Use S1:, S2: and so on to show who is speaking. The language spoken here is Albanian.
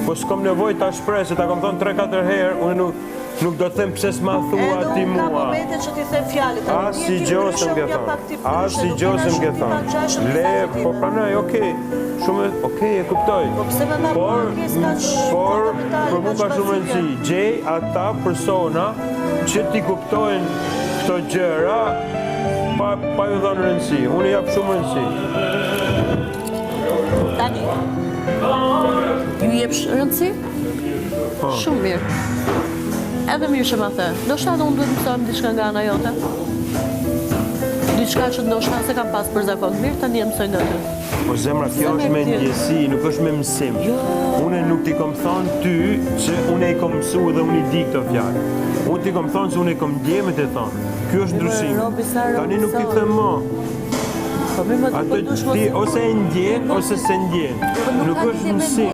S1: Po s'kom nevojë ta shpreh, se ta kam thënë 3-4 herë, unë nuk do të them pse s'ma thua ti mua.
S2: Ka momente që ti them fjalët.
S1: Si gjosëm ke thonë. Si gjosëm ke thonë. Le, po pranoj, okay. Shumë, okay, e kuptoj. Por për mua ka shumë rëndësi. Gjej ata persona që ti kuptojnë këto gjëra pa ju dhënë rëndësi. Unë jap shumë rëndësi.
S2: Tani. Ju jep rëndësi? Shumë mirë. Edhe mirë që ma the. Ndoshta unë duhet të mësojmë diçka nga ana jote. Diçka që ndoshta se kam pas për zakon mirë, tani e mësoj nga ty.
S1: Po zemra, kjo është me ndjesi, nuk është me mësim. Unë nuk ti kom thonë ty që unë e kom mësu dhe unë i di këto fjalë. Unë ti kom thonë që unë e kom ndjemet e thonë. Kjo është ndryshim. Tani nuk ti them më. Ato ti ose e ndjen ose se ndjen. Nuk është mësim.